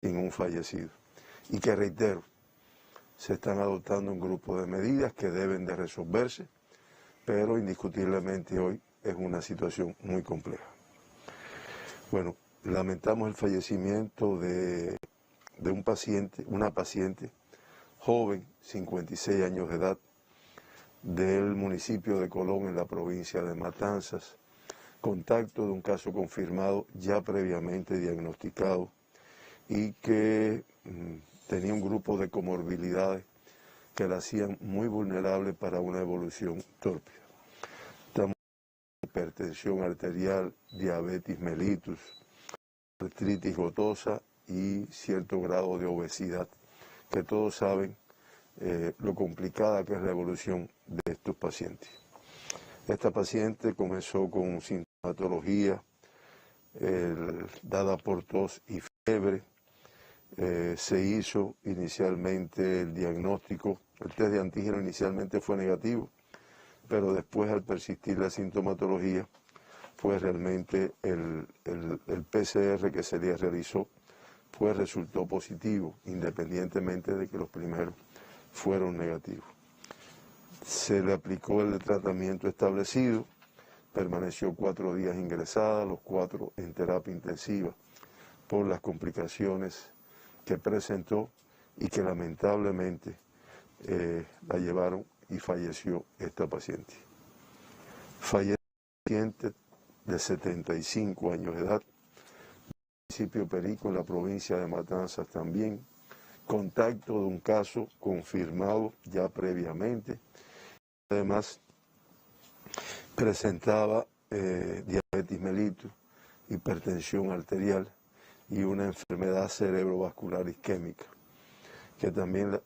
sin un fallecido. Y que reitero, se están adoptando un grupo de medidas que deben de resolverse, pero indiscutiblemente hoy es una situación muy compleja. Bueno, lamentamos el fallecimiento de una paciente joven, 56 años de edad, del municipio de Colón en la provincia de Matanzas, contacto de un caso confirmado ya previamente diagnosticado y que tenía un grupo de comorbilidades que la hacían muy vulnerable para una evolución tórpida. Estamos con hipertensión arterial, diabetes mellitus, artritis gotosa y cierto grado de obesidad, que todos saben lo complicada que es la evolución de estos pacientes. Esta paciente comenzó con sintomatología dada por tos y fiebre. Se hizo inicialmente el diagnóstico, el test de antígeno inicialmente fue negativo, pero después al persistir la sintomatología fue realmente el PCR que se le realizó, resultó positivo, independientemente de que los primeros fueron negativos. Se le aplicó el tratamiento establecido, permaneció 4 días ingresada, los 4 en terapia intensiva por las complicaciones que presentó y que lamentablemente la llevaron y falleció esta paciente. Falleció una paciente de 75 años de edad, municipio Perico en la provincia de Matanzas también, contacto de un caso confirmado ya previamente. Además, presentaba diabetes mellitus, hipertensión arterial y una enfermedad cerebrovascular isquémica, que también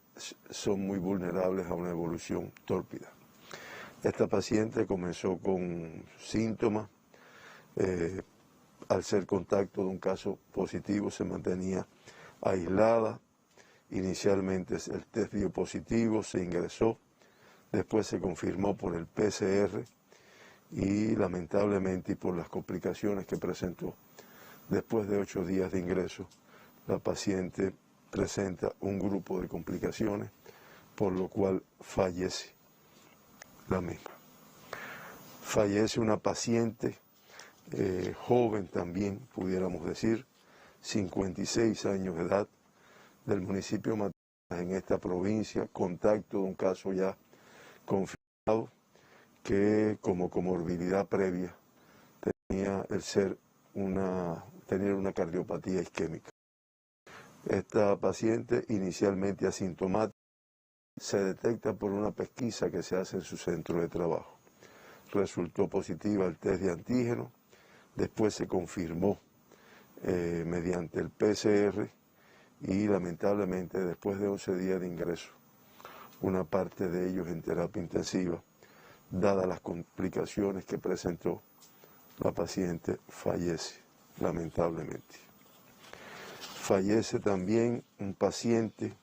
son muy vulnerables a una evolución tórpida. Esta paciente comenzó con síntomas, al ser contacto de un caso positivo se mantenía aislada. Inicialmente el test dio positivo, se ingresó, después se confirmó por el PCR y lamentablemente y por las complicaciones que presentó, después de 8 días de ingreso, la paciente presenta un grupo de complicaciones, por lo cual fallece la misma. Fallece una paciente joven también, pudiéramos decir, 56 años de edad, del municipio de Matanzas en esta provincia, contacto de un caso ya confirmado que como comorbilidad previa tenía tener una cardiopatía isquémica. Esta paciente inicialmente asintomática se detecta por una pesquisa que se hace en su centro de trabajo. Resultó positiva el test de antígeno, después se confirmó mediante el PCR y lamentablemente después de 11 días de ingreso, una parte de ellos en terapia intensiva, dadas las complicaciones que presentó, la paciente fallece, lamentablemente. Fallece también una paciente,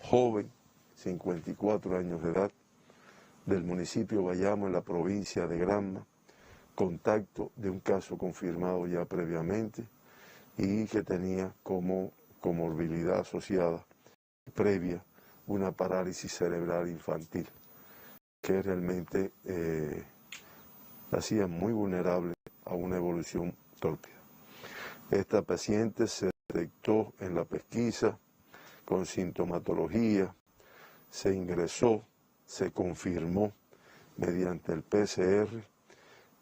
joven, 54 años de edad, del municipio Bayamo en la provincia de Granma, contacto de un caso confirmado ya previamente y que tenía como comorbilidad asociada previa una parálisis cerebral infantil, que realmente la hacía muy vulnerable a una evolución tórpida. Esta paciente se detectó en la pesquisa con sintomatología, se ingresó, se confirmó mediante el PCR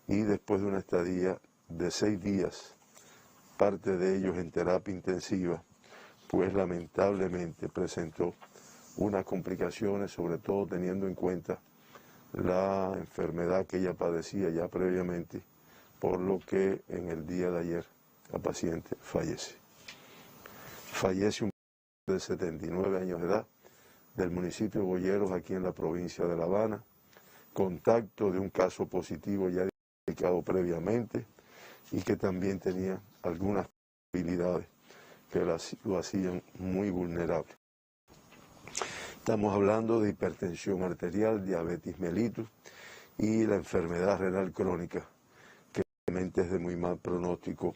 y después de una estadía de 6 días, parte de ellos en terapia intensiva, pues lamentablemente presentó unas complicaciones, sobre todo teniendo en cuenta la enfermedad que ella padecía ya previamente, por lo que en el día de ayer la paciente fallece. Fallece un de 79 años de edad del municipio de Boyeros, aquí en la provincia de La Habana, contacto de un caso positivo ya diagnosticado previamente y que también tenía algunas habilidades que lo hacían muy vulnerable. Estamos hablando de hipertensión arterial, diabetes mellitus y la enfermedad renal crónica, que realmente es de muy mal pronóstico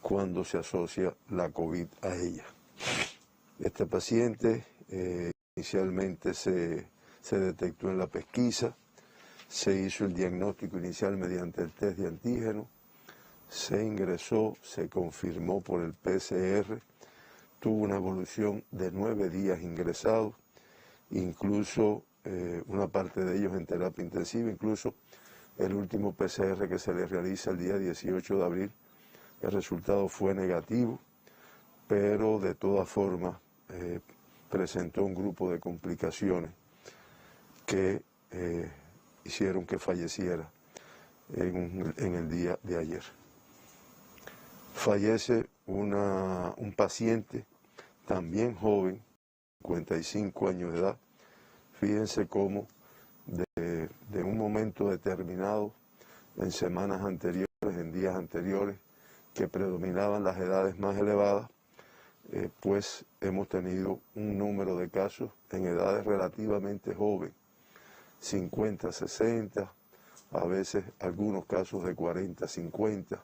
cuando se asocia la COVID a ella. Este paciente inicialmente se detectó en la pesquisa, se hizo el diagnóstico inicial mediante el test de antígeno, se ingresó, se confirmó por el PCR, tuvo una evolución de 9 días ingresado, incluso una parte de ellos en terapia intensiva, incluso el último PCR que se le realiza el día 18 de abril, el resultado fue negativo, pero de todas formas presentó un grupo de complicaciones que hicieron que falleciera en el día de ayer. Fallece un paciente también joven, 55 años de edad. Fíjense cómo de un momento determinado, en semanas anteriores, en días anteriores, que predominaban las edades más elevadas, pues hemos tenido un número de casos en edades relativamente jóvenes, 50, 60, a veces algunos casos de 40, 50,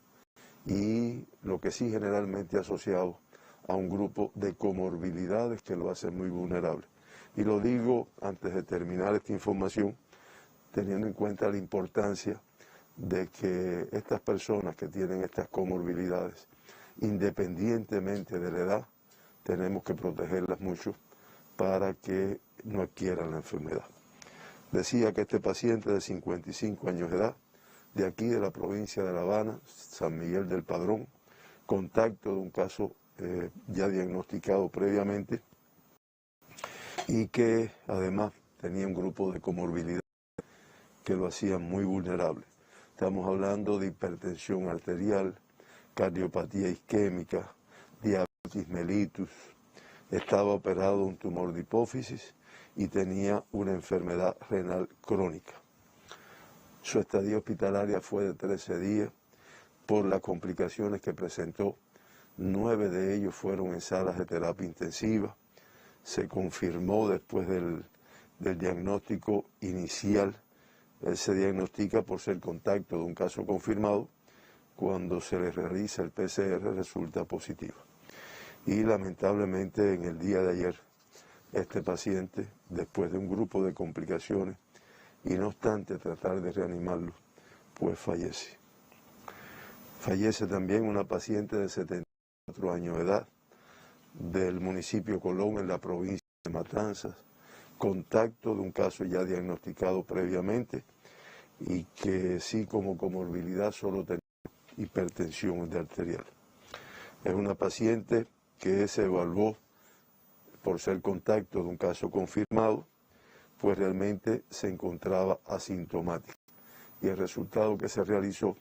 y lo que sí generalmente asociado a un grupo de comorbilidades que lo hacen muy vulnerable. Y lo digo antes de terminar esta información, teniendo en cuenta la importancia de que estas personas que tienen estas comorbilidades, independientemente de la edad, tenemos que protegerlas mucho para que no adquieran la enfermedad. Decía que este paciente de 55 años de edad, de aquí de la provincia de La Habana, San Miguel del Padrón, contacto de un caso ya diagnosticado previamente y que además tenía un grupo de comorbilidades que lo hacían muy vulnerable. Estamos hablando de hipertensión arterial, cardiopatía isquémica, diabetes mellitus, estaba operado de un tumor de hipófisis y tenía una enfermedad renal crónica. Su estadía hospitalaria fue de 13 días por las complicaciones que presentó. 9 de ellos fueron en salas de terapia intensiva. Se confirmó después del diagnóstico inicial. Él se diagnostica por ser contacto de un caso confirmado. Cuando se le realiza el PCR resulta positivo. Y lamentablemente en el día de ayer, este paciente, después de un grupo de complicaciones, y no obstante tratar de reanimarlo, pues fallece. Fallece también una paciente de 74 años de edad, del municipio Colón, en la provincia de Matanzas, contacto de un caso ya diagnosticado previamente y que sí como comorbilidad solo tenía hipertensión arterial. Es una paciente que se evaluó por ser contacto de un caso confirmado, pues realmente se encontraba asintomática y el resultado que se realizó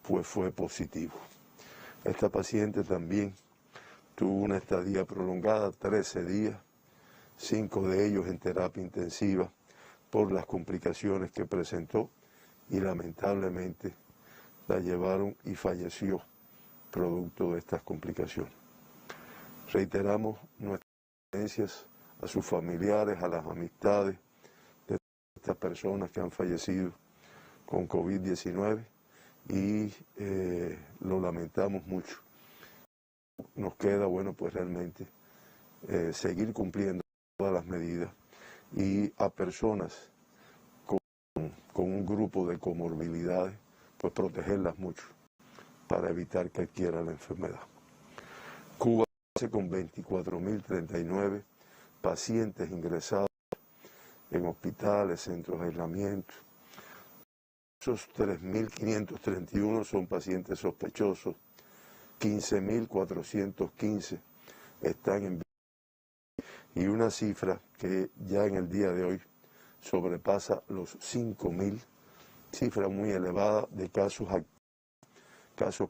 pues fue positivo. Esta paciente también tuvo una estadía prolongada, 13 días, 5 de ellos en terapia intensiva por las complicaciones que presentó y lamentablemente la llevaron y falleció producto de estas complicaciones. Reiteramos nuestras condolencias a sus familiares, a las amistades de estas personas que han fallecido con COVID-19 y lo lamentamos mucho. Nos queda, bueno, pues realmente seguir cumpliendo todas las medidas y a personas con un grupo de comorbilidades, pues protegerlas mucho para evitar que adquiera la enfermedad. Cuba con 24.039 pacientes ingresados en hospitales, centros de aislamiento. Esos 3.531 son pacientes sospechosos, 15.415 están en y una cifra que ya en el día de hoy sobrepasa los 5.000, cifra muy elevada de casos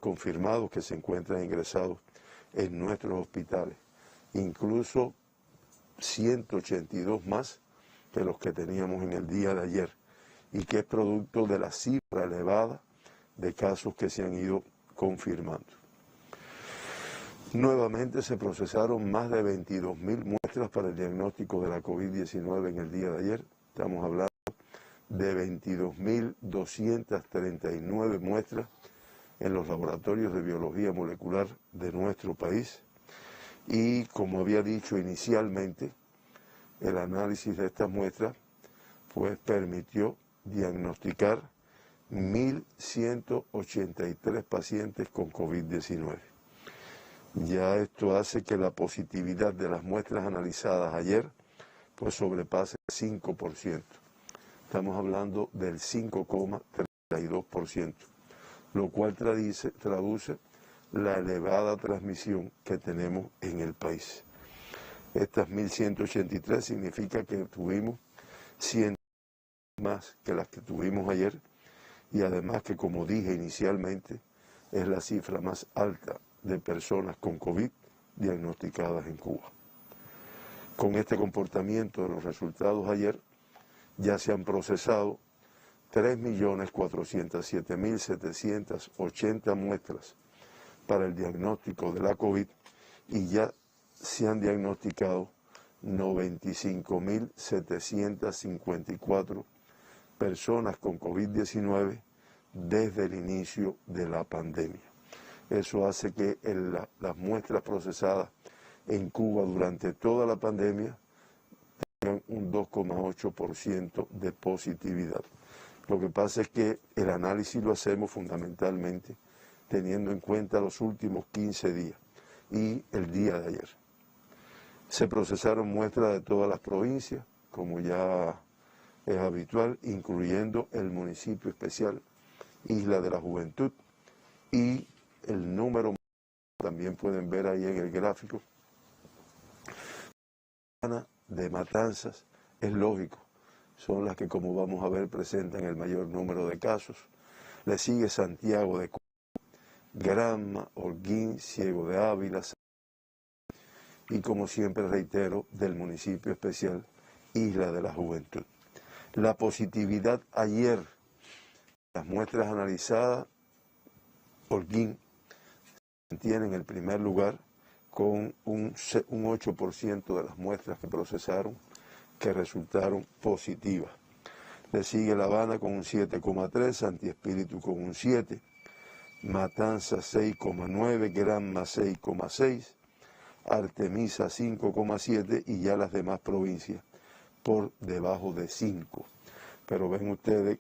confirmados que se encuentran ingresados en nuestros hospitales, incluso 182 más que los que teníamos en el día de ayer, y que es producto de la cifra elevada de casos que se han ido confirmando. Nuevamente se procesaron más de 22.000 muestras para el diagnóstico de la COVID-19 en el día de ayer. Estamos hablando de 22.239 muestras en los laboratorios de biología molecular de nuestro país y, como había dicho inicialmente, el análisis de estas muestras pues permitió diagnosticar 1.183 pacientes con COVID-19. Ya esto hace que la positividad de las muestras analizadas ayer pues sobrepase el 5%. Estamos hablando del 5,32%, lo cual traduce la elevada transmisión que tenemos en el país. Estas 1.183 significa que tuvimos 100 más que las que tuvimos ayer y además que, como dije inicialmente, es la cifra más alta de personas con COVID diagnosticadas en Cuba. Con este comportamiento de los resultados ayer, ya se han procesado 3.407.780 muestras para el diagnóstico de la COVID y ya se han diagnosticado 95.754 personas con COVID-19 desde el inicio de la pandemia. Eso hace que las muestras procesadas en Cuba durante toda la pandemia tengan un 2,8% de positividad. Lo que pasa es que el análisis lo hacemos fundamentalmente teniendo en cuenta los últimos 15 días y el día de ayer. Se procesaron muestras de todas las provincias, como ya es habitual, incluyendo el municipio especial Isla de la Juventud, y el número, también pueden ver ahí en el gráfico, de Matanzas, es lógico, son las que, como vamos a ver, presentan el mayor número de casos. Le sigue Santiago de Cuba, Granma, Holguín, Ciego de Ávila, y, como siempre reitero, del municipio especial Isla de la Juventud. La positividad ayer, las muestras analizadas, Holguín tiene en el primer lugar con un 8% de las muestras que procesaron que resultaron positivas. Le sigue La Habana con un 7,3%, Santi Espíritu con un 7%, Matanzas 6,9%, Granma 6,6%, Artemisa 5,7% y ya las demás provincias por debajo de 5%. Pero ven ustedes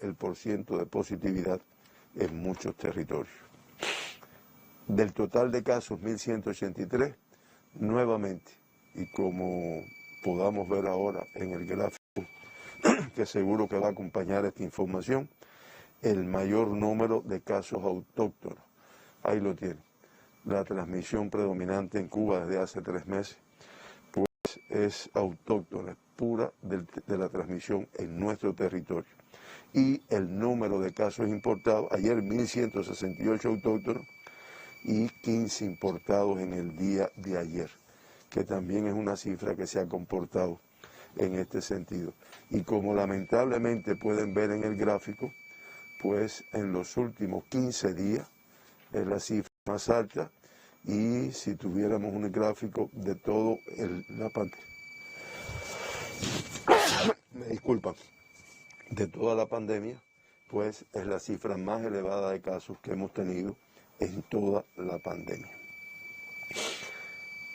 el porciento de positividad en muchos territorios. Del total de casos, 1.183, nuevamente, y como podamos ver ahora en el gráfico, que seguro que va a acompañar esta información, el mayor número de casos autóctonos. Ahí lo tienen. La transmisión predominante en Cuba desde hace 3 meses, pues es autóctona, pura de la transmisión en nuestro territorio. Y el número de casos importados, ayer 1.168 autóctonos y 15 importados en el día de ayer, que también es una cifra que se ha comportado en este sentido. Y como lamentablemente pueden ver en el gráfico, pues en los últimos 15 días es la cifra más alta, y si tuviéramos un gráfico de todo la pandemia, me disculpan, de toda la pandemia, pues es la cifra más elevada de casos que hemos tenido en toda la pandemia.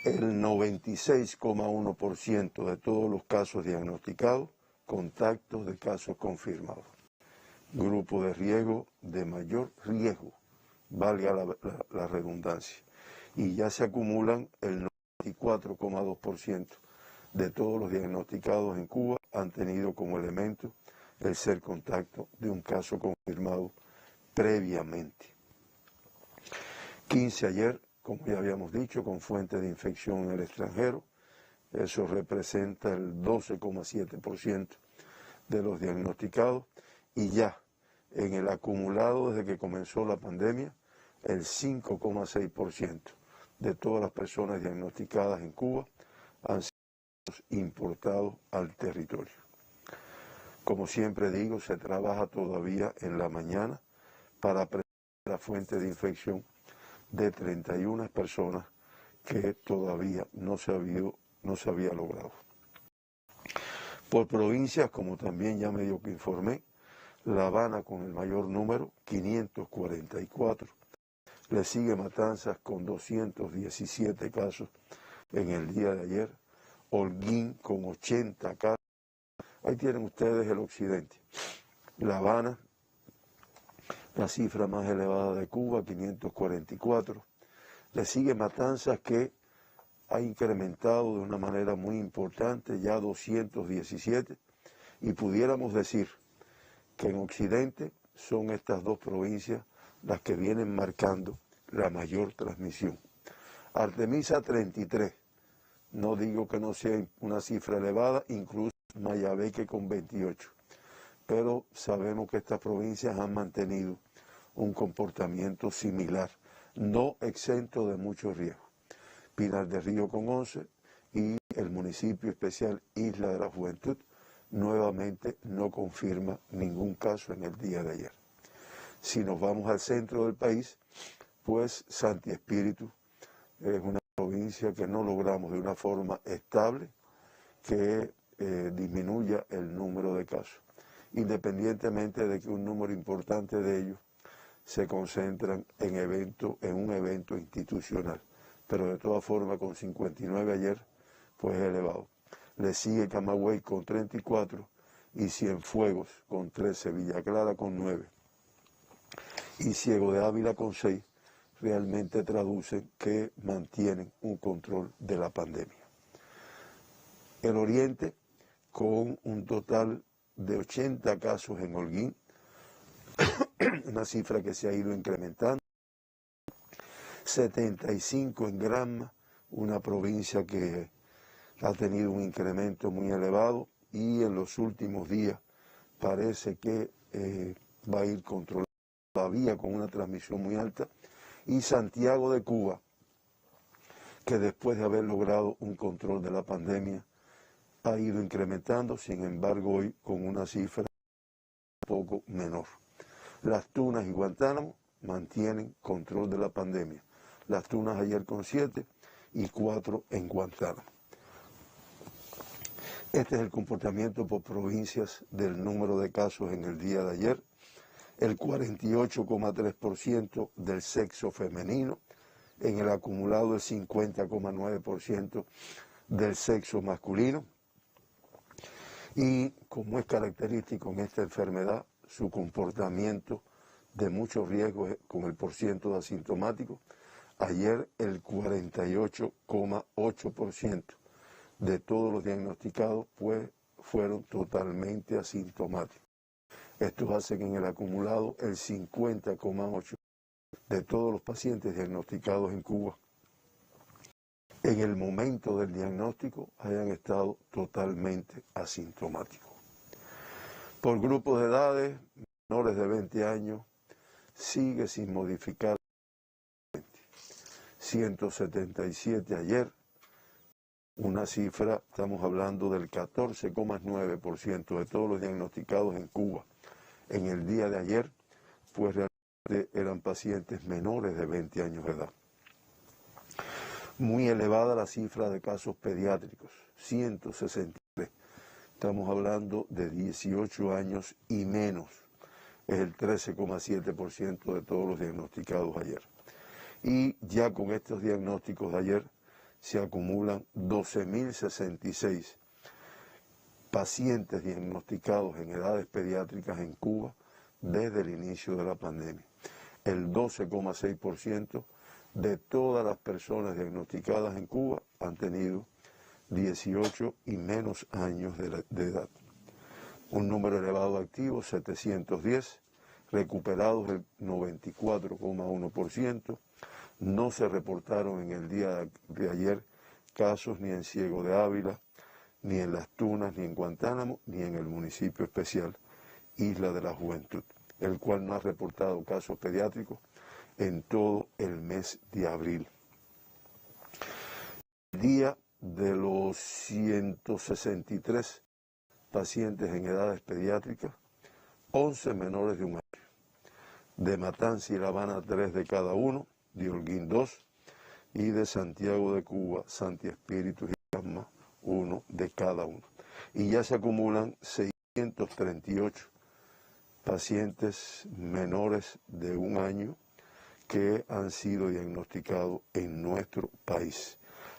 El 96,1% de todos los casos diagnosticados, contactos de casos confirmados. Grupo de riesgo de mayor riesgo, valga la redundancia. Y ya se acumulan el 94,2% de todos los diagnosticados en Cuba han tenido como elemento el ser contacto de un caso confirmado previamente. 15 ayer, como ya habíamos dicho, con fuente de infección en el extranjero. Eso representa el 12,7% de los diagnosticados, y ya en el acumulado desde que comenzó la pandemia, el 5,6% de todas las personas diagnosticadas en Cuba han sido importados al territorio. Como siempre digo, se trabaja todavía en la mañana para prevenir la fuente de infección de 31 personas que todavía no se había logrado. Por provincias, como también ya medio que informé, La Habana con el mayor número, 544. Le sigue Matanzas con 217 casos en el día de ayer. Holguín con 80 casos. Ahí tienen ustedes el occidente. La Habana, la cifra más elevada de Cuba, 544. Le sigue Matanzas, que ha incrementado de una manera muy importante, ya 217. Y pudiéramos decir que en Occidente son estas dos provincias las que vienen marcando la mayor transmisión. Artemisa 33, no digo que no sea una cifra elevada, incluso Mayabeque con 28, pero sabemos que estas provincias han mantenido un comportamiento similar, no exento de mucho riesgo. Pinar del Río con 11 y el municipio especial Isla de la Juventud nuevamente no confirma ningún caso en el día de ayer. Si nos vamos al centro del país, pues Santi Espíritu es una provincia que no logramos de una forma estable que disminuya el número de casos, independientemente de que un número importante de ellos se concentran en un evento institucional, pero de todas formas con 59 ayer, pues es elevado. Le sigue Camagüey con 34 y Cienfuegos con 13, Villa Clara con 9 y Ciego de Ávila con 6, realmente traducen que mantienen un control de la pandemia. El Oriente, con un total de 80 casos en Holguín, una cifra que se ha ido incrementando, 75 en Granma, una provincia que ha tenido un incremento muy elevado y en los últimos días parece que va a ir controlando todavía con una transmisión muy alta, y Santiago de Cuba, que después de haber logrado un control de la pandemia ha ido incrementando, sin embargo hoy con una cifra un poco menor. Las Tunas y Guantánamo mantienen control de la pandemia. Las Tunas ayer con 7 y 4 en Guantánamo. Este es el comportamiento por provincias del número de casos en el día de ayer. El 48,3% del sexo femenino, en el acumulado el 50,9% del sexo masculino. Y como es característico en esta enfermedad, su comportamiento de mucho riesgo con el porciento de asintomáticos, ayer el 48,8% de todos los diagnosticados pues fueron totalmente asintomáticos. Estos hacen en el acumulado el 50,8% de todos los pacientes diagnosticados en Cuba. En el momento del diagnóstico hayan estado totalmente asintomáticos. Por grupos de edades, menores de 20 años, sigue sin modificar. 177 ayer, una cifra, estamos hablando del 14,9% de todos los diagnosticados en Cuba en el día de ayer, pues realmente eran pacientes menores de 20 años de edad. Muy elevada la cifra de casos pediátricos, 163. Estamos hablando de 18 años y menos. Es el 13,7% de todos los diagnosticados ayer. Y ya con estos diagnósticos de ayer se acumulan 12.066 pacientes diagnosticados en edades pediátricas en Cuba desde el inicio de la pandemia. El 12,6% de todas las personas diagnosticadas en Cuba han tenido 18 y menos años de edad. Un número elevado de activos, 710, recuperados el 94,1%. No se reportaron en el día de ayer casos ni en Ciego de Ávila, ni en Las Tunas, ni en Guantánamo, ni en el municipio especial Isla de la Juventud, el cual no ha reportado casos pediátricos en todo el mes de abril. El día de los 163 pacientes en edades pediátricas, 11 menores de un año. De Matanza y La Habana, 3 de cada uno, de Holguín 2, y de Santiago de Cuba, Santi Espíritu y Granma, 1 de cada uno. Y ya se acumulan 638 pacientes menores de 1 año que han sido diagnosticados en nuestro país.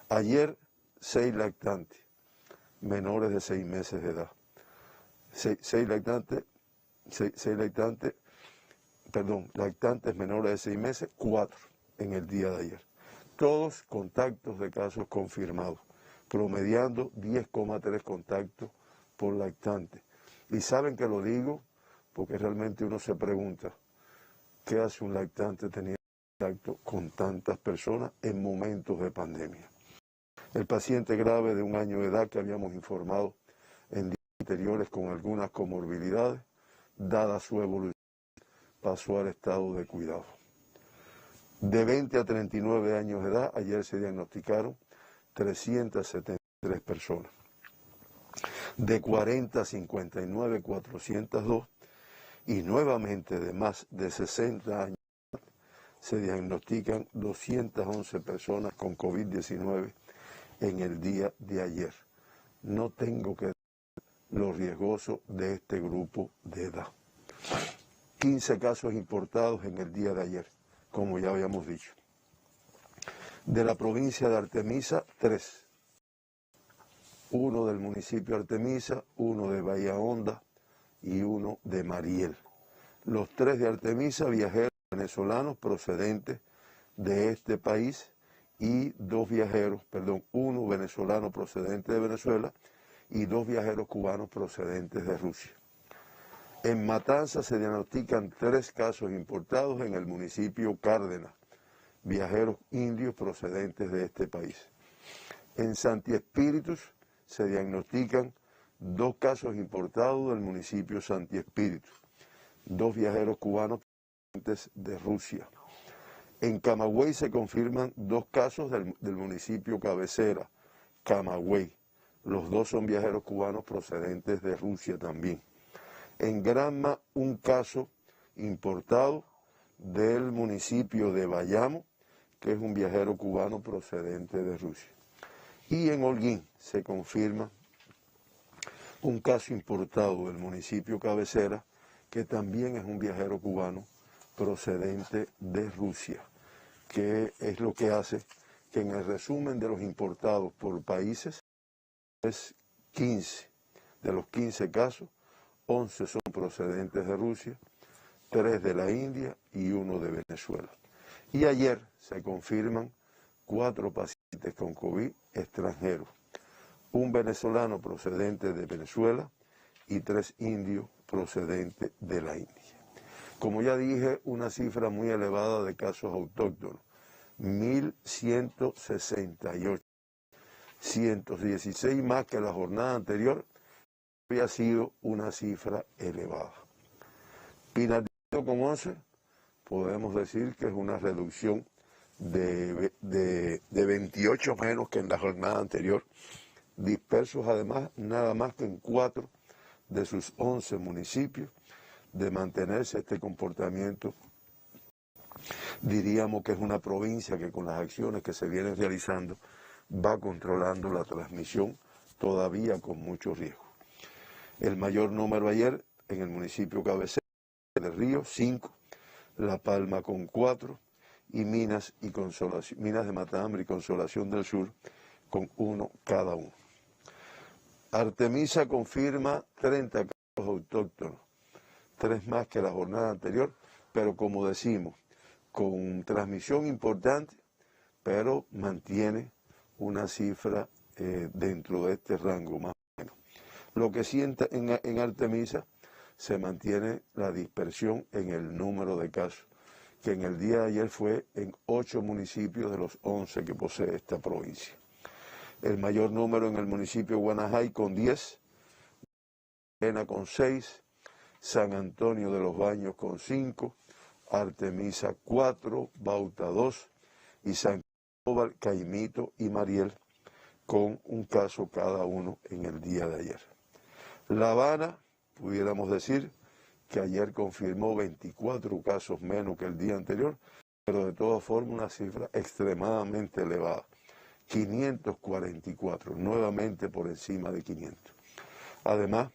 Ayer, 6 lactantes menores de 6 meses de edad. 6 lactantes menores de 6 meses, 4 en el día de ayer. Todos contactos de casos confirmados, promediando 10,3 contactos por lactante. Y saben que lo digo porque realmente uno se pregunta, ¿qué hace un lactante teniendo contacto con tantas personas en momentos de pandemia? El paciente grave de 1 año de edad que habíamos informado en días anteriores con algunas comorbilidades, dada su evolución, pasó al estado de cuidado. De 20 a 39 años de edad, ayer se diagnosticaron 373 personas. De 40 a 59, 402. Y nuevamente de más de 60 años se diagnostican 211 personas con COVID-19 en el día de ayer. No tengo que decir lo riesgoso de este grupo de edad. 15 casos importados en el día de ayer, como ya habíamos dicho. De la provincia de Artemisa, 3. 1 del municipio de Artemisa, 1 de Bahía Honda y 1 de Mariel. Los 3 de Artemisa, viajeros venezolanos procedentes de este país y 1 venezolano procedente de Venezuela y 2 viajeros cubanos procedentes de Rusia. En Matanzas se diagnostican 3 casos importados en el municipio Cárdenas, viajeros indios procedentes de este país. En Santi Espíritus se diagnostican 2 casos importados del municipio Santi Espíritus, 2 viajeros cubanos procedentes de Rusia. En Camagüey se confirman 2 casos del municipio Cabecera, Camagüey. Los 2 son viajeros cubanos procedentes de Rusia también. En Granma, 1 caso importado del municipio de Bayamo, que es un viajero cubano procedente de Rusia. Y en Holguín se confirma 1 caso importado del municipio Cabecera, que también es un viajero cubano procedente de Rusia, que es lo que hace que en el resumen de los importados por países es 15. De los 15 casos, 11 son procedentes de Rusia, 3 de la India y 1 de Venezuela. Y ayer se confirman 4 pacientes con COVID extranjeros, 1 venezolano procedente de Venezuela y 3 indios procedentes de la India. Como ya dije, una cifra muy elevada de casos autóctonos, 1.168, 116 más que la jornada anterior, había sido una cifra elevada. Pinaldillo con 11, podemos decir que es una reducción de 28 menos que en la jornada anterior, dispersos además nada más que en 4 de sus 11 municipios. De mantenerse este comportamiento, diríamos que es una provincia que con las acciones que se vienen realizando va controlando la transmisión, todavía con mucho riesgo. El mayor número ayer en el municipio Cabecera del Río, 5, La Palma con 4 y Minas de Matambre y Consolación del Sur con 1 cada uno. Artemisa confirma 30 casos autóctonos, 3 más que la jornada anterior, pero como decimos, con transmisión importante, pero mantiene una cifra dentro de este rango más o menos. Lo que sí en Artemisa se mantiene la dispersión en el número de casos, que en el día de ayer fue en 8 municipios de los 11 que posee esta provincia. El mayor número en el municipio de Guanajay con 10, Arena con 6, San Antonio de los Baños con 5, Artemisa 4, Bauta 2 y San Cristóbal, Caimito y Mariel con 1 caso cada uno en el día de ayer. La Habana, pudiéramos decir que ayer confirmó 24 casos menos que el día anterior, pero de todas formas una cifra extremadamente elevada, 544, nuevamente por encima de 500. Además,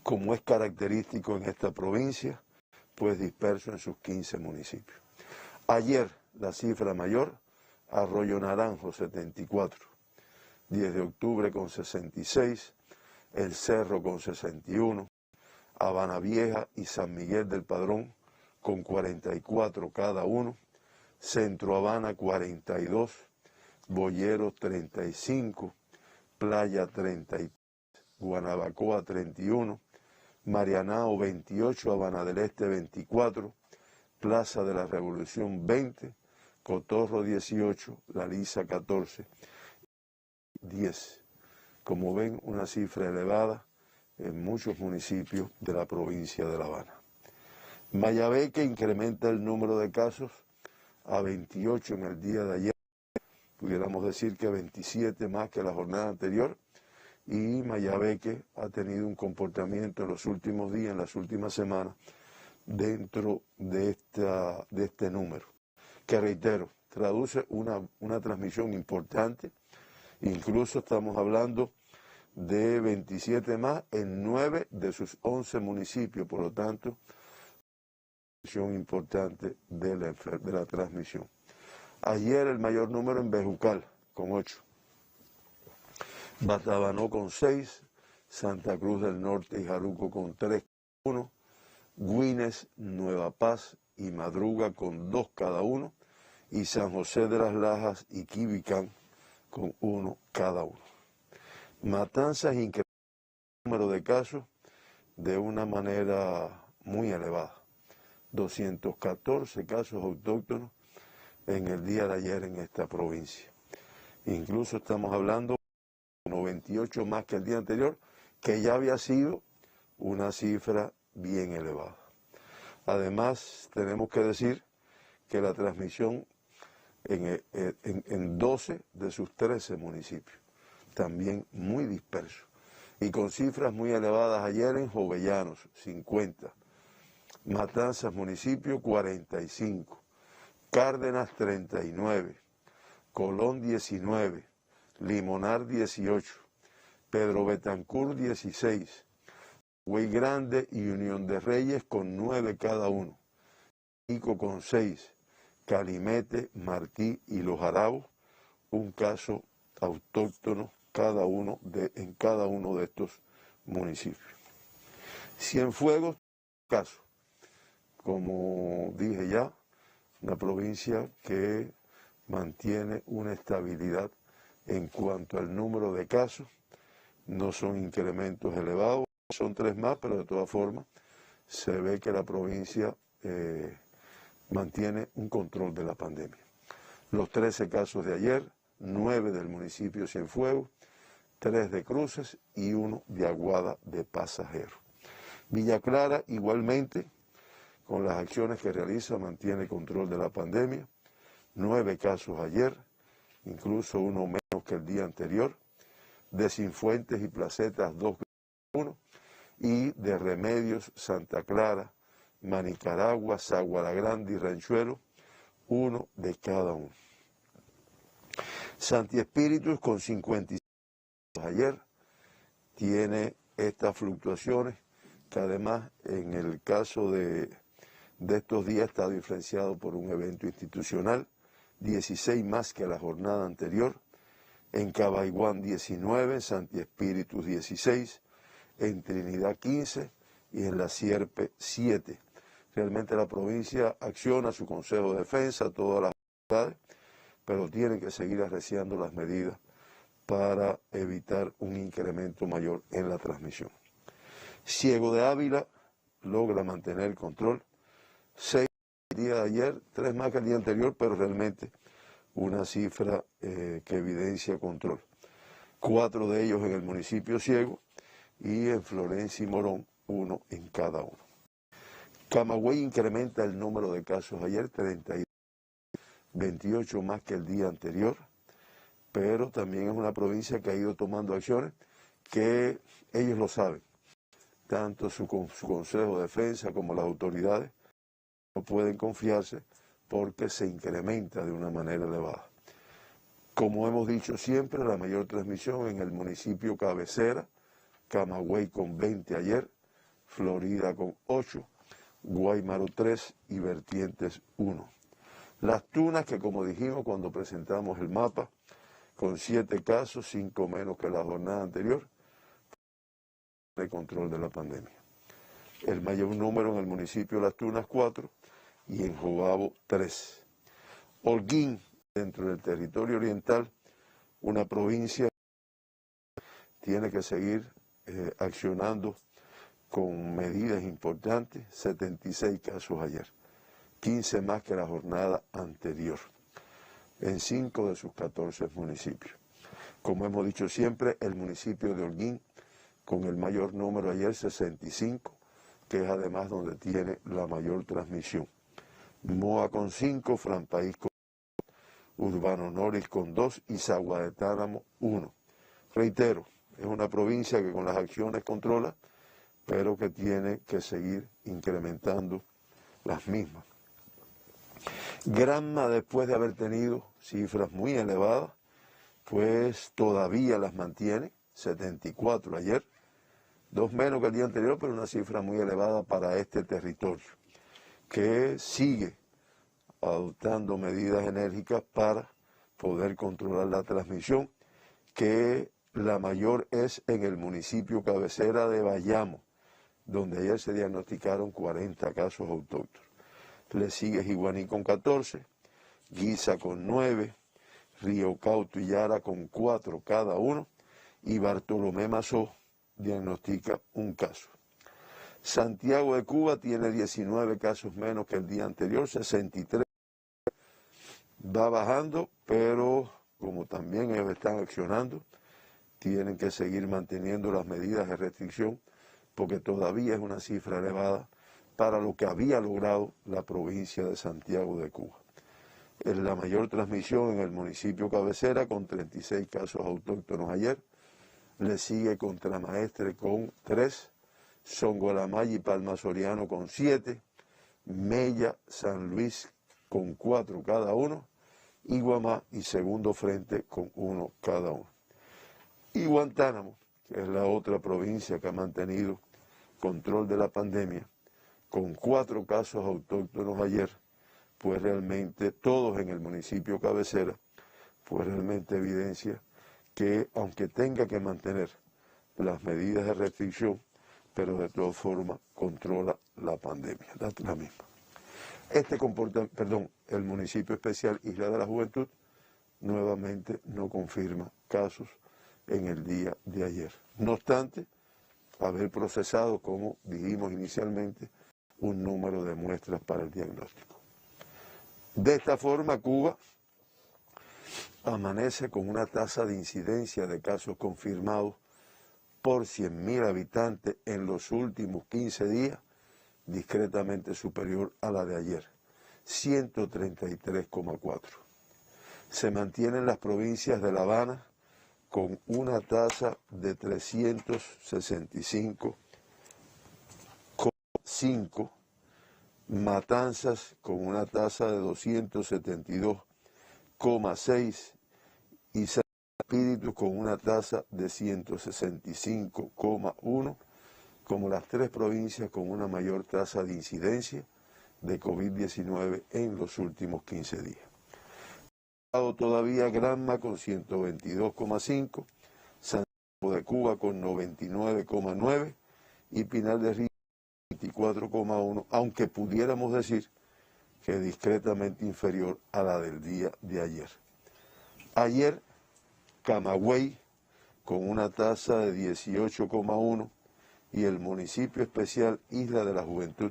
como es característico en esta provincia, pues disperso en sus 15 municipios. Ayer, la cifra mayor, Arroyo Naranjo, 74, 10 de octubre con 66, El Cerro con 61, Habana Vieja y San Miguel del Padrón con 44 cada uno, Centro Habana 42, Boyeros 35, Playa 33, Guanabacoa 31, Marianao 28, Habana del Este 24, Plaza de la Revolución 20, Cotorro 18, La Lisa 14, 10. Como ven, una cifra elevada en muchos municipios de la provincia de La Habana. Mayabeque incrementa el número de casos a 28 en el día de ayer, pudiéramos decir que 27 más que la jornada anterior, y Mayabeque ha tenido un comportamiento en los últimos días, en las últimas semanas, dentro de este número, que reitero, traduce una transmisión importante. Incluso estamos hablando de 27 más en 9 de sus 11 municipios, por lo tanto, una importante de la transmisión. Ayer el mayor número en Bejucal, con 8. Batabanó con 6, Santa Cruz del Norte y Jaruco con 3, 1, Güines, Nueva Paz y Madruga con 2 cada uno, y San José de las Lajas y Quibicán con 1 cada uno. Matanzas incrementó el número de casos de una manera muy elevada. 214 casos autóctonos en el día de ayer en esta provincia. Incluso estamos hablando de 98 más que el día anterior, que ya había sido una cifra bien elevada. Además, tenemos que decir que la transmisión en 12 de sus 13 municipios, también muy disperso, y con cifras muy elevadas ayer en Jovellanos, 50, Matanzas municipio 45, Cárdenas 39, Colón 19, Limonar 18, Pedro Betancur 16, Güey Grande y Unión de Reyes con 9 cada uno, Ico con 6, Calimete, Martí y Los Arabos, un caso autóctono en cada uno de estos municipios. Cienfuegos, caso, como dije ya, una provincia que mantiene una estabilidad en cuanto al número de casos, no son incrementos elevados, son 3 más, pero de todas formas se ve que la provincia mantiene un control de la pandemia. Los 13 casos de ayer, 9 del municipio Cienfuegos, 3 de Cruces y 1 de Aguada de Pasajeros. Villa Clara igualmente, con las acciones que realiza, mantiene control de la pandemia. 9 casos ayer, incluso uno menos que el día anterior. De Cienfuentes y Placetas, 2 cada uno. Y de Remedios, Santa Clara, Manicaragua, Zaguara Grande y Ranchuelo, 1 de cada uno. Santi Espíritus con 56 ayer tiene estas fluctuaciones que además en el caso de estos días ha estado influenciado por un evento institucional, 16 más que la jornada anterior, en Cabaiguán 19, en Santi Espíritus 16, en Trinidad 15 y en La Sierpe 7. Realmente la provincia acciona su Consejo de Defensa, todas las autoridades, pero tienen que seguir arreciando las medidas para evitar un incremento mayor en la transmisión. Ciego de Ávila logra mantener el control, 6 el día de ayer, 3 más que el día anterior, pero realmente una cifra que evidencia control. 4 de ellos en el municipio Ciego y en Florencia y Morón, 1 en cada uno. Camagüey incrementa el número de casos ayer, 32, 28 más que el día anterior, pero también es una provincia que ha ido tomando acciones que ellos lo saben, tanto su Consejo de Defensa como las autoridades no pueden confiarse porque se incrementa de una manera elevada. Como hemos dicho siempre, la mayor transmisión en el municipio cabecera, Camagüey con 20 ayer, Florida con 8, Guaymaro 3 y Vertientes 1. Las Tunas, que como dijimos cuando presentamos el mapa, con 7 casos, 5 menos que la jornada anterior, de control de la pandemia. El mayor número en el municipio de Las Tunas 4 y en Jobabo 3. Holguín, dentro del territorio oriental, una provincia tiene que seguir accionando con medidas importantes, 76 casos ayer, 15 más que la jornada anterior, en 5 de sus 14 municipios. Como hemos dicho siempre, el municipio de Holguín, con el mayor número ayer, 65, que es además donde tiene la mayor transmisión. Moa con 5, Franpaís con 2, Urbano Noris con 2 y Sagua de Táramo 1. Reitero, es una provincia que con las acciones controla, pero que tiene que seguir incrementando las mismas. Granma, después de haber tenido cifras muy elevadas, pues todavía las mantiene, 74 ayer, 2 menos que el día anterior, pero una cifra muy elevada para este territorio, que sigue adoptando medidas enérgicas para poder controlar la transmisión, que la mayor es en el municipio cabecera de Bayamo, donde ayer se diagnosticaron 40 casos autóctonos. Le sigue Jiguaní con 14, Guisa con 9, Río Cauto y Yara con 4 cada uno, y Bartolomé Mazó diagnostica un caso. Santiago de Cuba tiene 19 casos menos que el día anterior, 63. Va bajando, pero como también ellos están accionando, tienen que seguir manteniendo las medidas de restricción, porque todavía es una cifra elevada para lo que había logrado la provincia de Santiago de Cuba. Es la mayor transmisión en el municipio cabecera, con 36 casos autóctonos ayer. Le sigue Contramaestre con 3, Songolamaya y Palma Soriano con 7, Mella, San Luis con 4 cada uno, y Guamá y Segundo Frente con 1 cada uno. Y Guantánamo, que es la otra provincia que ha mantenido control de la pandemia, con 4 casos autóctonos ayer, pues realmente todos en el municipio cabecera, pues realmente evidencia que aunque tenga que mantener las medidas de restricción, pero de todas formas controla la pandemia, la misma. El municipio especial Isla de la Juventud nuevamente no confirma casos en el día de ayer. No obstante, haber procesado, como dijimos inicialmente, un número de muestras para el diagnóstico. De esta forma, Cuba amanece con una tasa de incidencia de casos confirmados por 100.000 habitantes en los últimos 15 días, discretamente superior a la de ayer, 133,4. Se mantienen las provincias de La Habana con una tasa de 365,5, Matanzas con una tasa de 272,6 y San Espíritu con una tasa de 165,1, como las 3 provincias con una mayor tasa de incidencia de COVID-19 en los últimos 15 días. Todavía Granma con 122,5, Santiago de Cuba con 99,9 y Pinar de Río 24,1, aunque pudiéramos decir que discretamente inferior a la del día de ayer. Ayer, Camagüey con una tasa de 18,1 y el municipio especial Isla de la Juventud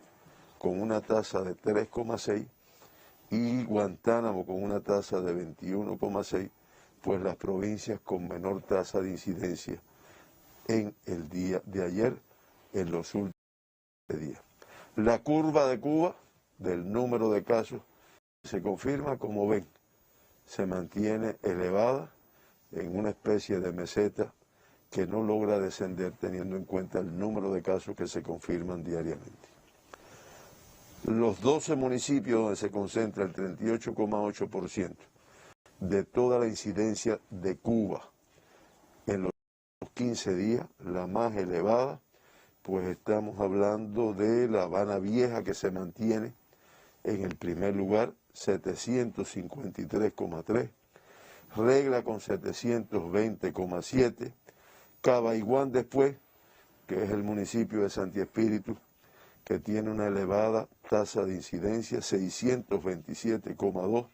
con una tasa de 3,6 y Guantánamo con una tasa de 21,6, pues las provincias con menor tasa de incidencia en el día de ayer, en los últimos días. La curva de Cuba del número de casos se confirma, como ven, se mantiene elevada en una especie de meseta que no logra descender teniendo en cuenta el número de casos que se confirman diariamente. Los 12 municipios donde se concentra el 38,8% de toda la incidencia de Cuba en los 15 días, la más elevada, pues estamos hablando de La Habana Vieja, que se mantiene en el primer lugar, 753,3, Regla con 720,7, Cabaiguán después, que es el municipio de Santi Espíritu, que tiene una elevada tasa de incidencia, 627,2,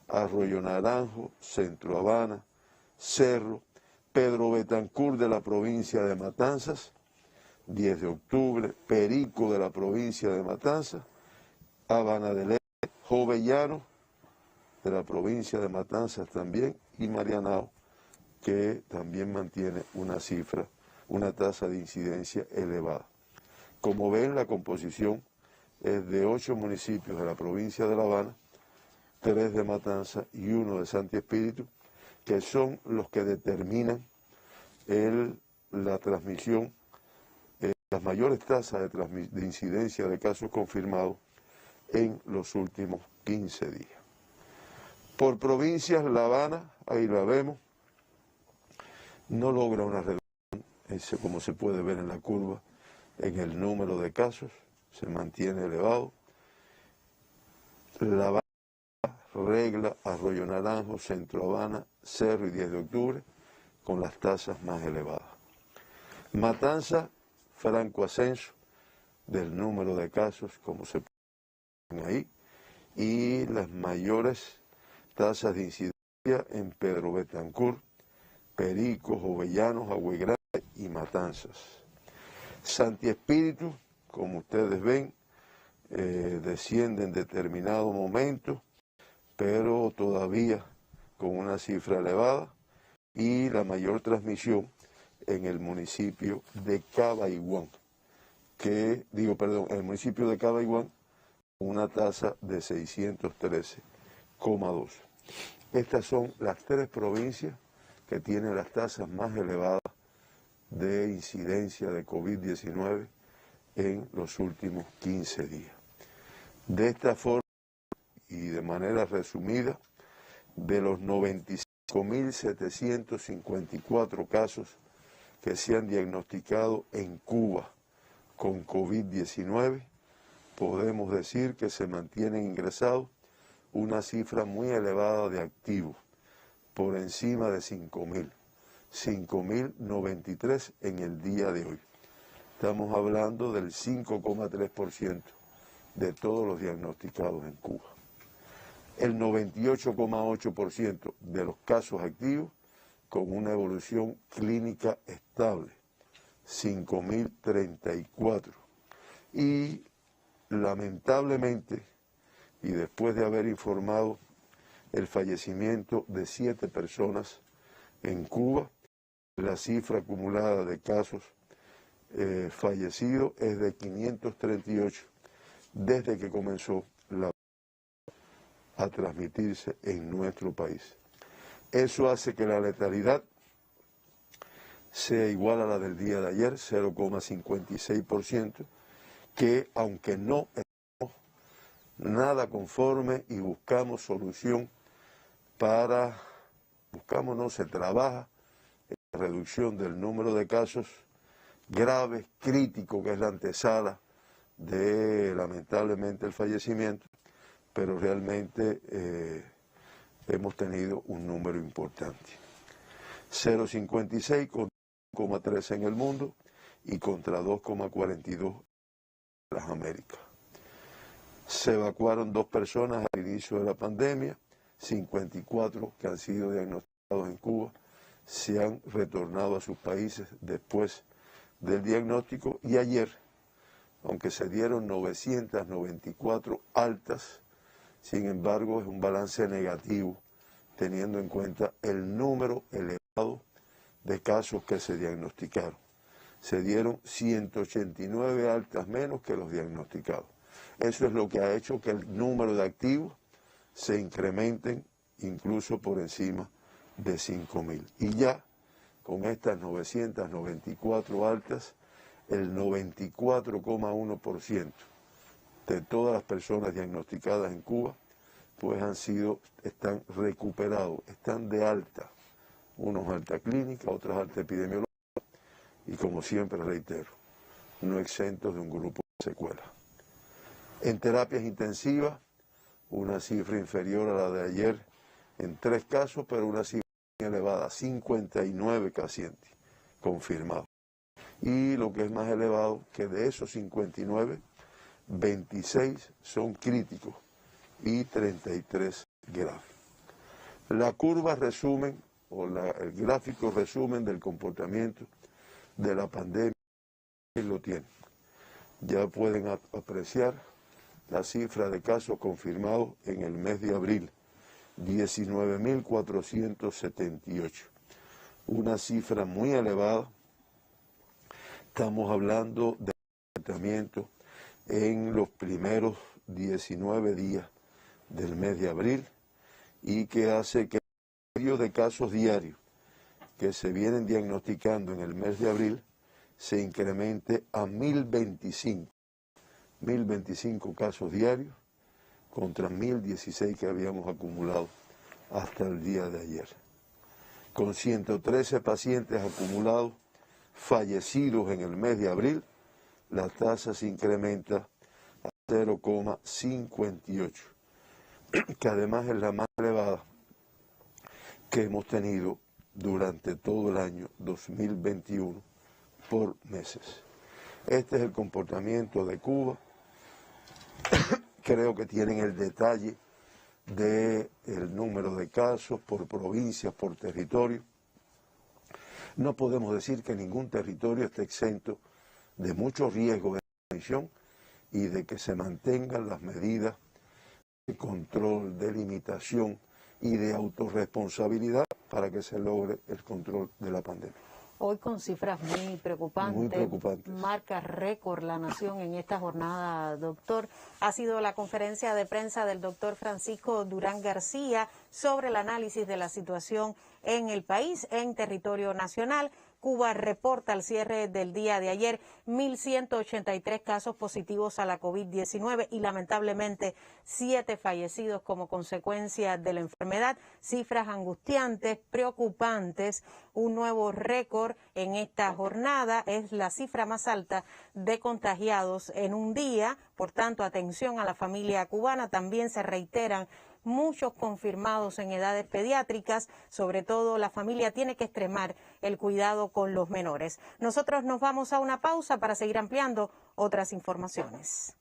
Arroyo Naranjo, Centro Habana, Cerro, Pedro Betancur de la provincia de Matanzas, 10 de octubre, Perico de la provincia de Matanzas, Habana del Este, Jovellano de la provincia de Matanzas también, y Marianao, que también mantiene una cifra, una tasa de incidencia elevada. Como ven, la composición es de 8 municipios de la provincia de La Habana, 3 de Matanzas y 1 de Santi Espíritu, que son los que determinan la transmisión, las mayores tasas de incidencia de casos confirmados en los últimos 15 días. Por provincias, La Habana, ahí la vemos, no logra una reducción, como se puede ver en la curva, en el número de casos, se mantiene elevado. La Habana, Regla, Arroyo Naranjo, Centro Habana, Cerro y 10 de octubre, con las tasas más elevadas. Matanza, franco ascenso del número de casos, como se ven ahí, y las mayores tasas de incidencia en Pedro Betancur, Perico, Jovellanos, Agüey Grande y Matanzas. Santi Espíritu, como ustedes ven, desciende en determinado momento, pero todavía con una cifra elevada, y la mayor transmisión en el municipio de Cabaiguán, en el municipio de Cabaiguán, una tasa de 613,2. Estas son las 3 provincias que tienen las tasas más elevadas de incidencia de COVID-19 en los últimos 15 días. De esta forma, y de manera resumida, de los 95.754 casos que se han diagnosticado en Cuba con COVID-19, podemos decir que se mantienen ingresados una cifra muy elevada de activos, por encima de 5.000, 5.093 en el día de hoy. Estamos hablando del 5,3% de todos los diagnosticados en Cuba. El 98,8% de los casos activos con una evolución clínica estable, 5.034. Y lamentablemente, y después de haber informado el fallecimiento de 7 personas en Cuba, la cifra acumulada de casos fallecidos es de 538 desde que comenzó a transmitirse en nuestro país. Eso hace que la letalidad sea igual a la del día de ayer, 0,56%, que aunque no estamos nada conforme y buscamos solución se trabaja en la reducción del número de casos graves, críticos, que es la antesala de, lamentablemente, el fallecimiento, pero realmente hemos tenido un número importante. 0,56 contra 1,13 en el mundo y contra 2,42 en las Américas. Se evacuaron 2 personas al inicio de la pandemia, 54 que han sido diagnosticados en Cuba se han retornado a sus países después del diagnóstico, y ayer, aunque se dieron 994 altas, sin embargo es un balance negativo teniendo en cuenta el número elevado de casos que se diagnosticaron. Se dieron 189 altas menos que los diagnosticados. Eso es lo que ha hecho que el número de activos se incrementen incluso por encima de 5.000. Y ya con estas 994 altas, el 94,1% de todas las personas diagnosticadas en Cuba pues están recuperados, están de alta, unos alta clínica, otros alta epidemiológica, y como siempre reitero, no exentos de un grupo de secuelas. En terapias intensivas, una cifra inferior a la de ayer en 3 casos, pero una cifra elevada, 59 pacientes confirmados. Y lo que es más elevado, que de esos 59, 26 son críticos y 33 graves. La curva resumen, el gráfico resumen del comportamiento de la pandemia, lo tienen. Ya pueden apreciar la cifra de casos confirmados en el mes de abril, 19.478. Una cifra muy elevada. Estamos hablando de tratamiento en los primeros 19 días del mes de abril y que hace que el número de casos diarios que se vienen diagnosticando en el mes de abril se incremente a 1.025 casos diarios contra 1.016 que habíamos acumulado hasta el día de ayer. Con 113 pacientes acumulados fallecidos en el mes de abril, la tasa se incrementa a 0,58, que además es la más elevada que hemos tenido durante todo el año 2021 por meses. Este es el comportamiento de Cuba. Creo que tienen el detalle del número de casos por provincias, por territorio. No podemos decir que ningún territorio esté exento de mucho riesgo de transmisión y de que se mantengan las medidas de control, de limitación y de autorresponsabilidad para que se logre el control de la pandemia. Hoy con cifras muy preocupantes, marca récord la nación en esta jornada, doctor. Ha sido la conferencia de prensa del doctor Francisco Durán García sobre el análisis de la situación en el país, en territorio nacional. Cuba reporta al cierre del día de ayer 1.183 casos positivos a la COVID-19 y lamentablemente 7 fallecidos como consecuencia de la enfermedad. Cifras angustiantes, preocupantes. Un nuevo récord en esta jornada, es la cifra más alta de contagiados en un día. Por tanto, atención a la familia cubana. También se reiteran muchos confirmados en edades pediátricas. Sobre todo, la familia tiene que extremar el cuidado con los menores. Nosotros nos vamos a una pausa para seguir ampliando otras informaciones.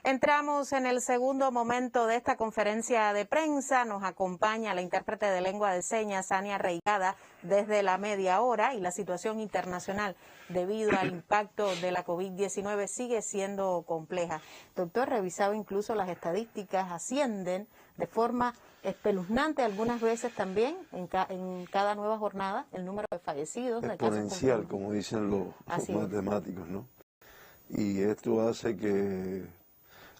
Entramos en el segundo momento de esta conferencia de prensa. Nos acompaña la intérprete de lengua de señas, Ania Reigada, desde la media hora, y la situación internacional debido al impacto de la COVID-19 sigue siendo compleja. Doctor, revisado incluso las estadísticas, ascienden de forma espeluznante algunas veces también en cada nueva jornada el número de fallecidos. Exponencial, como dicen los matemáticos, ¿no? Y esto hace que,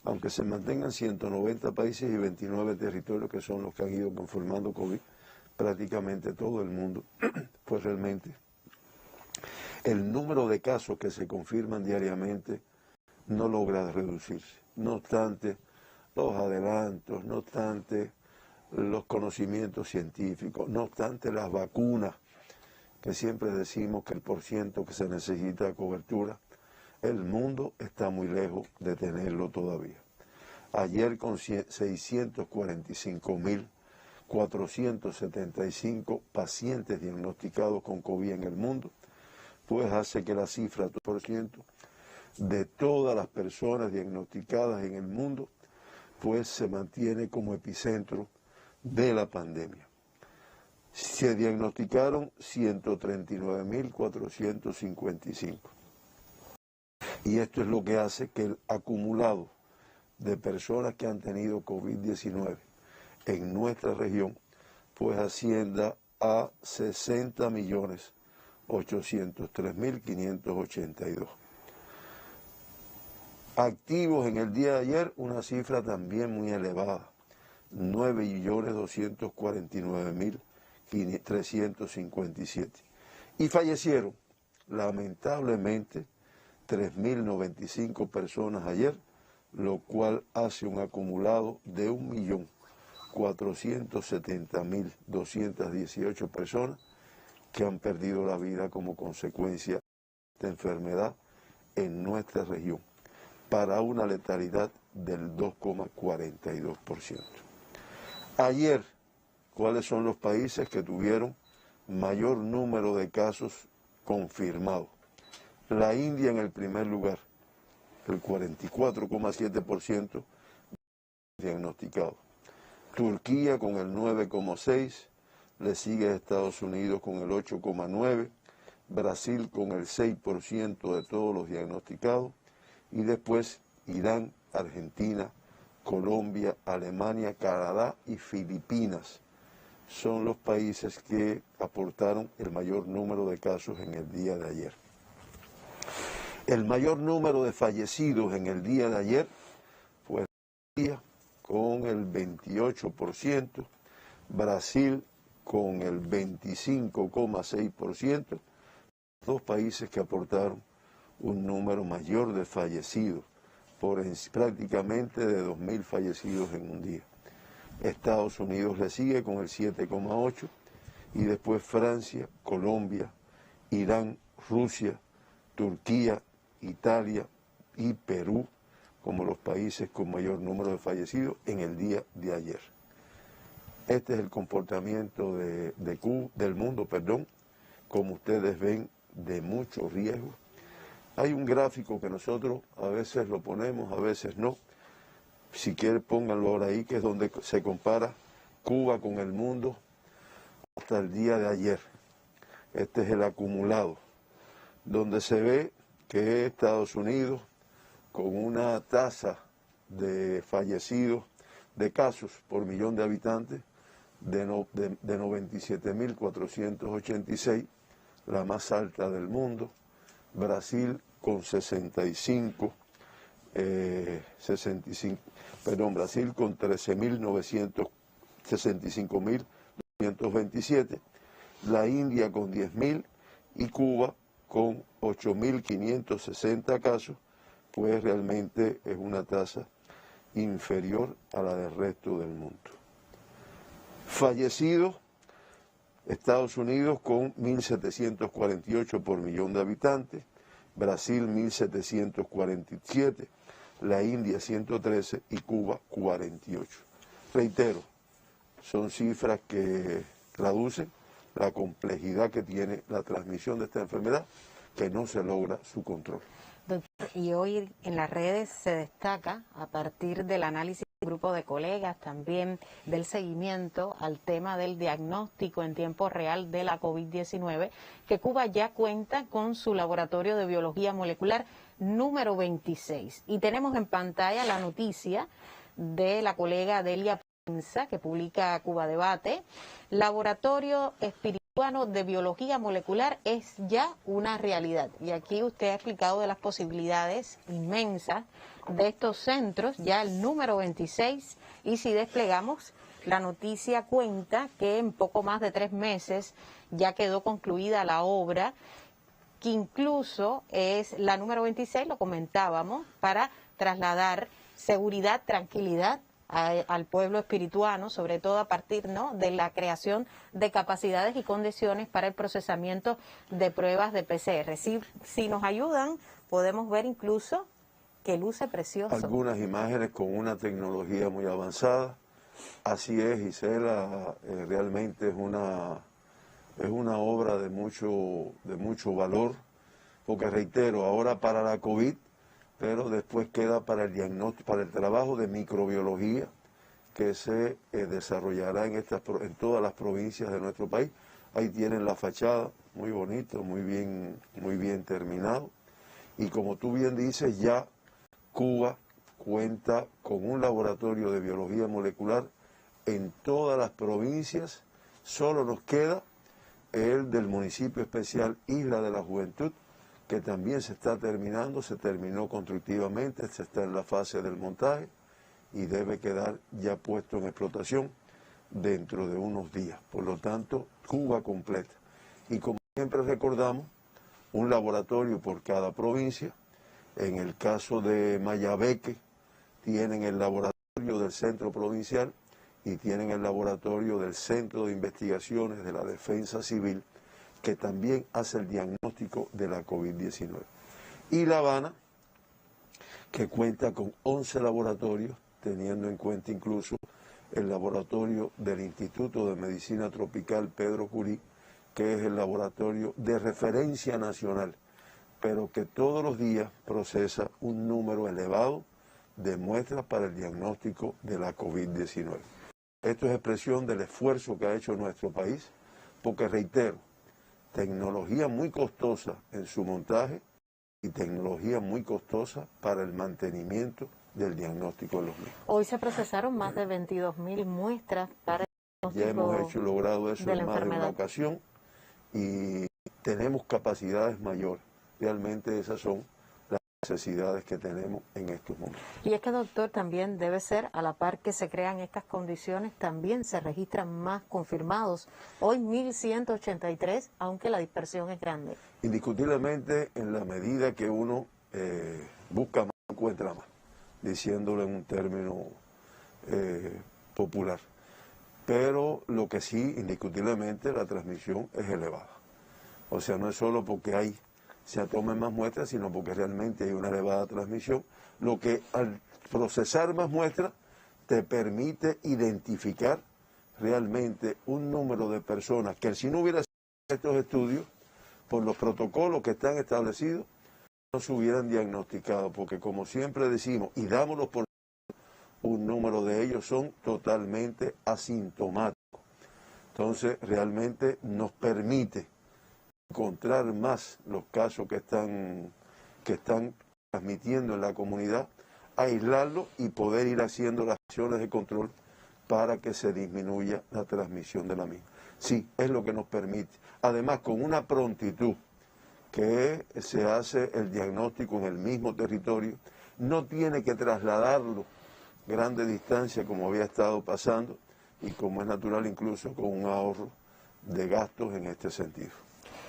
aunque se mantengan 190 países y 29 territorios que son los que han ido conformando COVID, prácticamente todo el mundo, pues realmente el número de casos que se confirman diariamente no logra reducirse. No obstante los adelantos, no obstante los conocimientos científicos, no obstante las vacunas, que siempre decimos que el % que se necesita de cobertura, el mundo está muy lejos de tenerlo todavía. Ayer con 645.475 pacientes diagnosticados con COVID en el mundo, pues hace que la cifra % de todas las personas diagnosticadas en el mundo, pues se mantiene como epicentro de la pandemia. Se diagnosticaron 139.455. Y esto es lo que hace que el acumulado de personas que han tenido COVID-19 en nuestra región, pues ascienda a 60.803.582. Activos en el día de ayer, una cifra también muy elevada, 9.249.357. Y fallecieron, lamentablemente, 3.095 personas ayer, lo cual hace un acumulado de 1.470.218 personas que han perdido la vida como consecuencia de esta enfermedad en nuestra región, para una letalidad del 2,42%. Ayer, ¿cuáles son los países que tuvieron mayor número de casos confirmados? La India en el primer lugar, el 44,7% diagnosticado. Turquía con el 9,6%, le sigue Estados Unidos con el 8,9%, Brasil con el 6% de todos los diagnosticados, y después Irán, Argentina, Colombia, Alemania, Canadá y Filipinas son los países que aportaron el mayor número de casos en el día de ayer. El mayor número de fallecidos en el día de ayer fue Rusia con el 28%, Brasil con el 25,6%, dos países que aportaron un número mayor de fallecidos, por prácticamente de 2.000 fallecidos en un día. Estados Unidos le sigue con el 7,8% y después Francia, Colombia, Irán, Rusia, Turquía, Italia y Perú como los países con mayor número de fallecidos en el día de ayer. Este es el comportamiento del mundo, como ustedes ven, de mucho riesgo. Hay un gráfico que nosotros a veces lo ponemos, a veces no. Si quieren pónganlo ahora ahí, que es donde se compara Cuba con el mundo hasta el día de ayer. Este es el acumulado, donde se ve que Estados Unidos, con una tasa de fallecidos, de casos por millón de habitantes, de 97.486, la más alta del mundo. Brasil con Brasil con 65.227, la India con 10.000 y Cuba con 8.560 casos, pues realmente es una tasa inferior a la del resto del mundo. Fallecidos, Estados Unidos con 1.748 por millón de habitantes, Brasil 1.747, la India 113 y Cuba 48. Reitero, son cifras que traducen la complejidad que tiene la transmisión de esta enfermedad, que no se logra su control. Doctor, y hoy en las redes se destaca, a partir del análisis del grupo de colegas, también del seguimiento al tema del diagnóstico en tiempo real de la COVID-19, que Cuba ya cuenta con su laboratorio de biología molecular número 26. Y tenemos en pantalla la noticia de la colega Delia Pensa, que publica Cuba Debate. Laboratorio espiritual de biología molecular es ya una realidad. Y aquí usted ha explicado de las posibilidades inmensas de estos centros, ya el número 26, y si desplegamos, la noticia cuenta que en poco más de 3 meses ya quedó concluida la obra, que incluso es la número 26, lo comentábamos, para trasladar seguridad, tranquilidad al pueblo espirituano, sobre todo a partir, ¿no?, de la creación de capacidades y condiciones para el procesamiento de pruebas de PCR. Si nos ayudan, podemos ver incluso que luce precioso. Algunas imágenes con una tecnología muy avanzada. Así es, Gisela, realmente es una obra de mucho valor, porque reitero, ahora para la COVID, pero después queda para el diagnóstico, para el trabajo de microbiología que se desarrollará en todas las provincias de nuestro país. Ahí tienen la fachada, muy bonito, muy bien terminado. Y como tú bien dices, ya Cuba cuenta con un laboratorio de biología molecular en todas las provincias. Solo nos queda el del municipio especial Isla de la Juventud, que también se está terminando, se terminó constructivamente, se está en la fase del montaje y debe quedar ya puesto en explotación dentro de unos días. Por lo tanto, Cuba completa. Y como siempre recordamos, un laboratorio por cada provincia. En el caso de Mayabeque, tienen el laboratorio del Centro Provincial y tienen el laboratorio del Centro de Investigaciones de la Defensa Civil, que también hace el diagnóstico de la COVID-19. Y La Habana, que cuenta con 11 laboratorios, teniendo en cuenta incluso el laboratorio del Instituto de Medicina Tropical Pedro Curí, que es el laboratorio de referencia nacional, pero que todos los días procesa un número elevado de muestras para el diagnóstico de la COVID-19. Esto es expresión del esfuerzo que ha hecho nuestro país, porque reitero, tecnología muy costosa en su montaje y tecnología muy costosa para el mantenimiento del diagnóstico de los mismos. Hoy se procesaron más de 22.000 muestras para el diagnóstico. Ya hemos logrado eso en más de una ocasión y tenemos capacidades mayores. Realmente esas son las necesidades que tenemos en estos momentos. Y es que, doctor, también debe ser, a la par que se crean estas condiciones, también se registran más confirmados. Hoy 1.183, aunque la dispersión es grande. Indiscutiblemente, en la medida que uno busca más, encuentra más, diciéndolo en un término popular. Pero lo que sí, indiscutiblemente, la transmisión es elevada. O sea, no es solo porque se tomen más muestras, sino porque realmente hay una elevada transmisión, lo que al procesar más muestras te permite identificar realmente un número de personas que si no hubiera sido estos estudios, por los protocolos que están establecidos, no se hubieran diagnosticado, porque como siempre decimos, y dámoslos por un número de ellos son totalmente asintomáticos. Entonces, realmente nos permite encontrar más los casos que están transmitiendo en la comunidad, aislarlos y poder ir haciendo las acciones de control para que se disminuya la transmisión de la misma. Sí, es lo que nos permite. Además, con una prontitud que se hace el diagnóstico en el mismo territorio, no tiene que trasladarlo grandes distancias como había estado pasando y como es natural incluso con un ahorro de gastos en este sentido.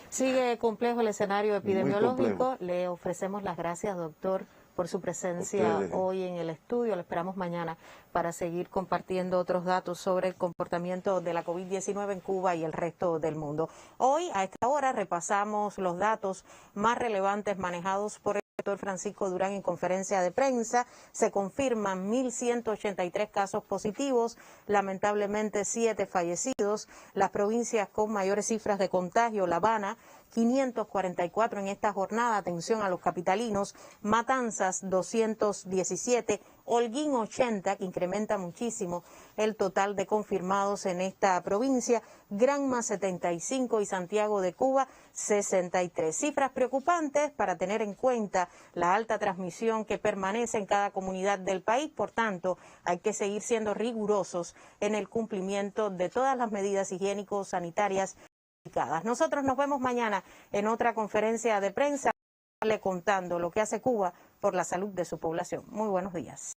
Sigue complejo el escenario epidemiológico. Le ofrecemos las gracias, doctor, por su presencia hoy en el estudio. Lo esperamos mañana para seguir compartiendo otros datos sobre el comportamiento de la COVID-19 en Cuba y el resto del mundo. Hoy, a esta hora, repasamos los datos más relevantes manejados por el doctor Francisco Durán en conferencia de prensa. Se confirman 1.183 casos positivos, lamentablemente 7 fallecidos. Las provincias con mayores cifras de contagio, La Habana, 544 en esta jornada, atención a los capitalinos, Matanzas 217, Holguín 80, que incrementa muchísimo el total de confirmados en esta provincia, Granma 75 y Santiago de Cuba 63. Cifras preocupantes para tener en cuenta la alta transmisión que permanece en cada comunidad del país, por tanto hay que seguir siendo rigurosos en el cumplimiento de todas las medidas higiénico-sanitarias. Nosotros nos vemos mañana en otra conferencia de prensa contando lo que hace Cuba por la salud de su población. Muy buenos días.